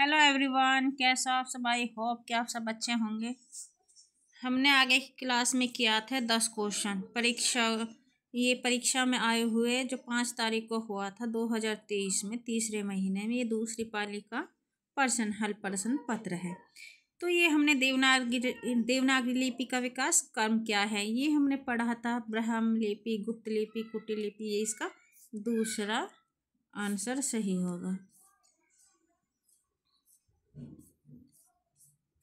Hello everyone, कैसा आप सब। आई होप कि आप सब अच्छे होंगे। हमने आगे की क्लास में किया था 10 क्वेश्चन परीक्षा में आए हुए, जो 5 तारीख को हुआ था 2023 में, तीसरे महीने में। ये दूसरी पाली का प्रश्न पत्र है। तो ये हमने देवनागरी लिपि का विकास क्रम क्या है ये हमने पढ़ा था। ब्राह्मी लिपि, गुप्त लिपि, कुटी लिपि। ये इसका दूसरा आंसर सही होगा।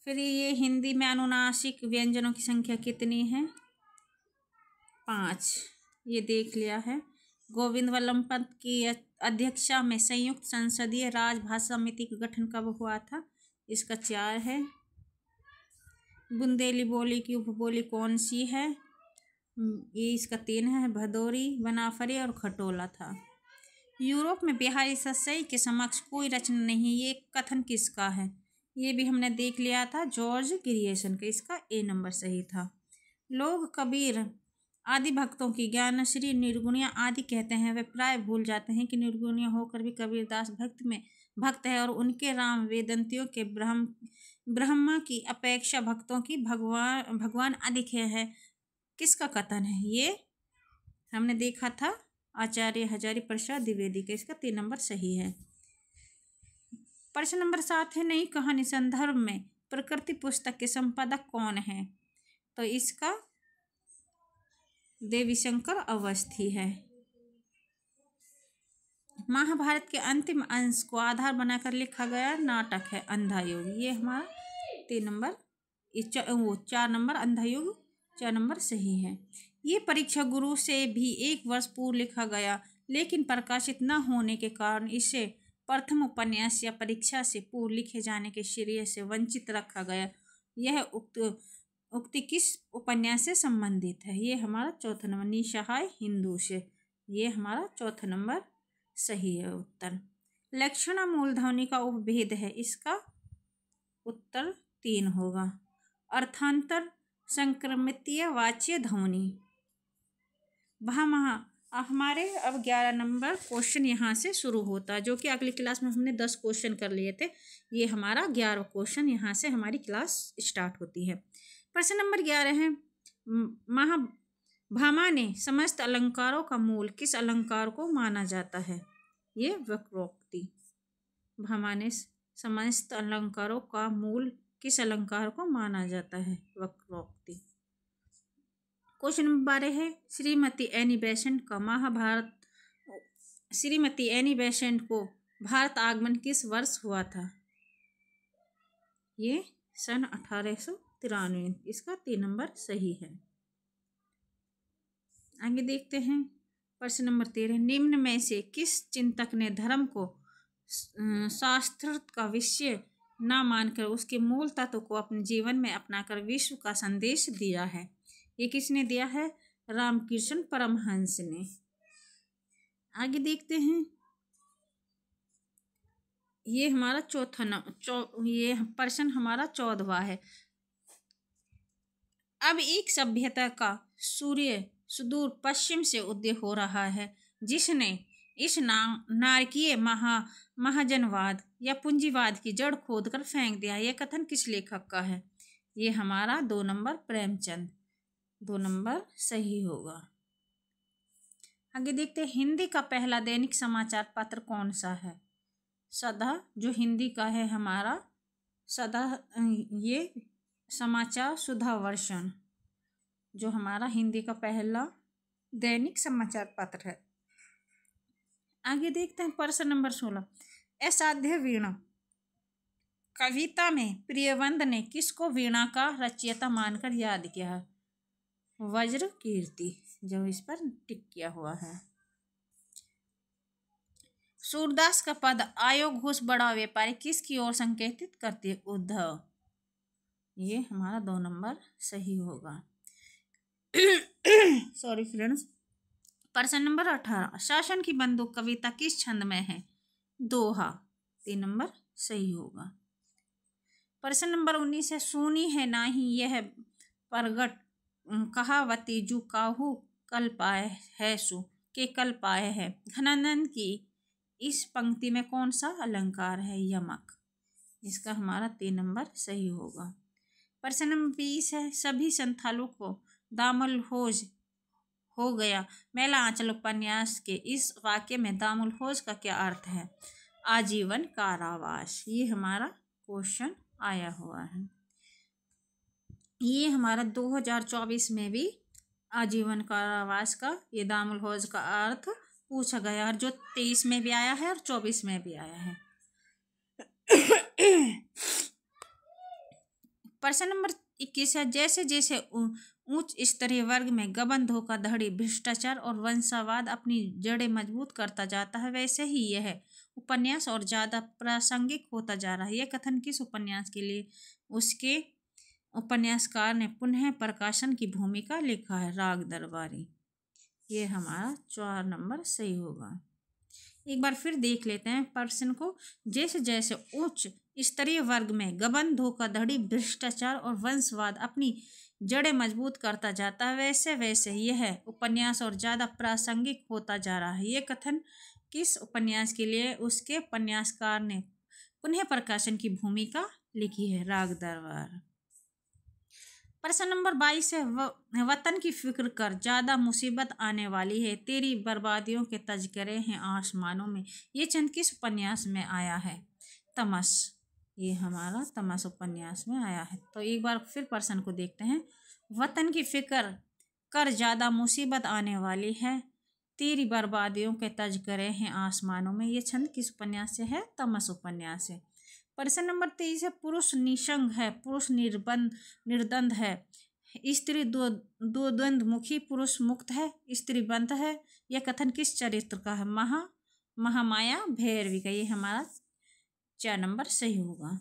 फिर ये हिंदी में अनुनासिक व्यंजनों की संख्या कितनी है? 5। ये देख लिया है। गोविंद वल्लभ पंत की अध्यक्षता में संयुक्त संसदीय राजभाषा समिति का गठन कब हुआ था? इसका 4 है। बुंदेली बोली की उपबोली कौन सी है? ये इसका 3 है। भदोरी, बनाफरी और खटोला था। यूरोप में बिहारी सस्सई के समक्ष कोई रचना नहीं, ये कथन किसका है? ये भी हमने देख लिया था, जॉर्ज ग्रियर्सन का। इसका ए नंबर सही था। लोग कबीर आदि भक्तों की ज्ञानश्री निर्गुणिया आदि कहते हैं। वे प्राय भूल जाते हैं कि निर्गुणिया होकर भी कबीरदास भक्त है और उनके राम वेदंतियों के ब्रह्मा की अपेक्षा भक्तों की भगवान अधिक है। किसका कथन है? ये हमने देखा था, आचार्य हजारी प्रसाद द्विवेदी का। इसका 3 नंबर सही है। प्रश्न नंबर 7 है, नई कहानी संदर्भ में प्रकृति पुस्तक के संपादक कौन है? तो इसका देवीशंकर अवस्थी है। महाभारत के अंतिम अंश को आधार बनाकर लिखा गया नाटक है अंधा युग। ये हमारा 3 नंबर, 4 नंबर अंधा युग, 4 नंबर सही है। ये परीक्षा गुरु से भी 1 वर्ष पूर्व लिखा गया, लेकिन प्रकाशित न होने के कारण इसे प्रथम उपन्यास या परीक्षा से पूर्व लिखे जाने के श्रेय से वंचित रखा गया। यह उक्ति किस उपन्यास से संबंधित है? ये हमारा 4था नंबर, निसहाय हिंदू से। ये हमारा 4था नंबर सही है उत्तर। लक्षणा मूलध्वनि का उपभेद है। इसका उत्तर 3 होगा। अर्थांतर संक्रमितीय वाच्य ध्वनि। हमारे अब 11 नंबर क्वेश्चन यहाँ से शुरू होता है, जो कि अगली क्लास में हमने 10 क्वेश्चन कर लिए थे। ये हमारा 11 क्वेश्चन यहाँ से हमारी क्लास स्टार्ट होती है। प्रश्न नंबर 11 है, भामा ने समस्त अलंकारों का मूल किस अलंकार को माना जाता है? ये वक्रोक्ति। भामा ने समस्त अलंकारों का मूल किस अलंकार को माना जाता है? वक्रोक्ति। क्वेश्चन नंबर 12 है, श्रीमती एनी बेसेंट को भारत आगमन किस वर्ष हुआ था? ये सन 1893। इसका 3 नंबर सही है। आगे देखते हैं। प्रश्न नंबर 13, निम्न में से किस चिंतक ने धर्म को शास्त्र का विषय न मानकर उसके मूल तत्व को अपने जीवन में अपनाकर विश्व का संदेश दिया है? ये किसने दिया है? रामकृष्ण परमहंस ने। आगे देखते हैं। ये हमारा ये प्रश्न हमारा 14वां है। अब एक सभ्यता का सूर्य सुदूर पश्चिम से उदय हो रहा है, जिसने इस नारकीय महाजनवाद या पूंजीवाद की जड़ खोदकर फेंक दिया। यह कथन किस लेखक का है? ये हमारा 2 नंबर प्रेमचंद। 2 नंबर सही होगा। आगे देखते हैं। हिंदी का पहला दैनिक समाचार पत्र कौन सा है? सदा, जो हिंदी का है हमारा सदा, ये समाचार सुधा वर्षन, जो हमारा हिंदी का पहला दैनिक समाचार पत्र है। आगे देखते हैं। प्रश्न नंबर 16, असाध्य वीणा कविता में प्रियवंद ने किसको वीणा का रचयिता मानकर याद किया है? वज्र कीर्ति, जो इस पर टिक किया हुआ है। सूरदास का पद आयो घोष बड़ा व्यापारी किसकी ओर संकेतित करती है? उद्धव। ये हमारा 2 नंबर सही होगा। Sorry friends. प्रश्न नंबर 18, शासन की बंदूक कविता किस छंद में है? दोहा। 3 नंबर सही होगा। प्रश्न नंबर 19 है, सुनी है नाही यह प्रगट कहावती जू काहू कल पाए है सु के कल पाए है। घनानंद की इस पंक्ति में कौन सा अलंकार है? यमक। इसका हमारा 3 नंबर सही होगा। प्रश्न नंबर 20 है, सभी संथालों को दामुल होज हो गया मेला आंचल उपन्यास के इस वाक्य में दामुल होज का क्या अर्थ है? आजीवन कारावास। ये हमारा क्वेश्चन आया हुआ है। ये हमारा 2024 में भी आजीवन कारावास का ये दामुल होज का अर्थ पूछा गया, और जो 23 में भी आया है और 24 में भी आया है। प्रश्न नंबर 21 है, जैसे जैसे उच्च स्तरीय वर्ग में गबन, धोखाधड़ी, भ्रष्टाचार और वंशवाद अपनी जड़ें मजबूत करता जाता है, वैसे ही यह उपन्यास और ज़्यादा प्रासंगिक होता जा रहा है। यह कथन किस उपन्यास के लिए उसके उपन्यासकार ने पुनः प्रकाशन की भूमिका लिखा है? राग दरबारी। ये हमारा 4 नंबर सही होगा। एक बार फिर देख लेते हैं प्रश्न को। जैसे जैसे उच्च स्तरीय वर्ग में गबन, धोखाधड़ी, भ्रष्टाचार और वंशवाद अपनी जड़ें मजबूत करता जाता है, वैसे वैसे यह उपन्यास और ज़्यादा प्रासंगिक होता जा रहा है। ये कथन किस उपन्यास के लिए उसके उपन्यासकार ने पुनः प्रकाशन की भूमिका लिखी है? राग दरबार। प्रश्न नंबर 22 है, वतन की फिक्र कर, ज़्यादा मुसीबत आने वाली है, तेरी बर्बादियों के तज़किरे हैं आसमानों में। ये चंद किस उपन्यास में आया है? तमस। ये हमारा तमस उपन्यास में आया है। तो एक बार फिर प्रश्न को देखते हैं। वतन की फिक्र कर, ज़्यादा मुसीबत आने वाली है, तेरी बर्बादियों के तज़किरे हैं आसमानों में। ये छंद किस उपन्यास से है? तमस उपन्यास से। प्रश्न नंबर 23 है, पुरुष निसंग है, पुरुष निर्द्वंद है, स्त्री दो द्वंद्वमुखी, पुरुष मुक्त है, स्त्री बंध है। यह कथन किस चरित्र का है? महामाया भैरवी का। ये हमारा 4 नंबर सही होगा।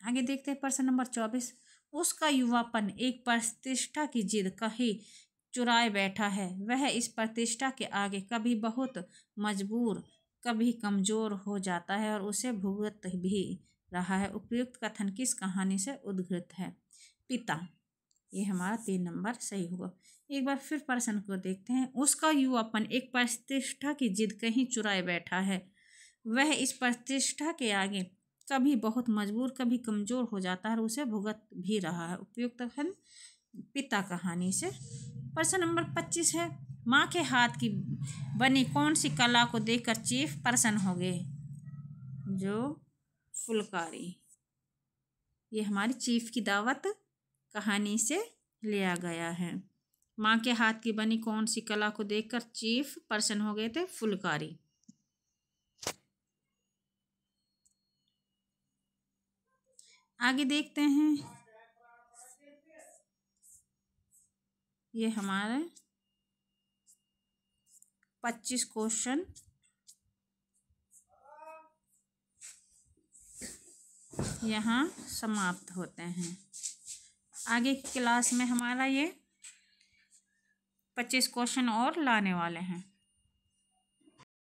आगे देखते हैं प्रश्न नंबर 24, उसका युवापन एक प्रतिष्ठा की जिद कहीं चुराए बैठा है, वह इस प्रतिष्ठा के आगे कभी बहुत मजबूर कभी कमजोर हो जाता है और उसे भुगत भी रहा है। उपयुक्त कथन किस कहानी से उद्घृत है? पिता। ये हमारा 3 नंबर सही होगा। एक बार फिर प्रश्न को देखते हैं। उसका युवापन एक प्रतिष्ठा की जिद कहीं चुराए बैठा है, वह इस प्रतिष्ठा के आगे कभी बहुत मजबूर कभी कमजोर हो जाता है और उसे भुगत भी रहा है। उपयुक्त कथन पिता कहानी से। प्रश्न नंबर 25 है, माँ के हाथ की बनी कौन सी कला को देखकर चीफ प्रसन्न हो गए? जो फुलकारी। ये हमारी चीफ की दावत कहानी से लिया गया है। माँ के हाथ की बनी कौन सी कला को देखकर चीफ प्रसन्न हो गए थे? फुलकारी। आगे देखते हैं। ये हमारे 25 क्वेश्चन यहाँ समाप्त होते हैं। आगे की क्लास में हमारा ये 25 क्वेश्चन और लाने वाले हैं।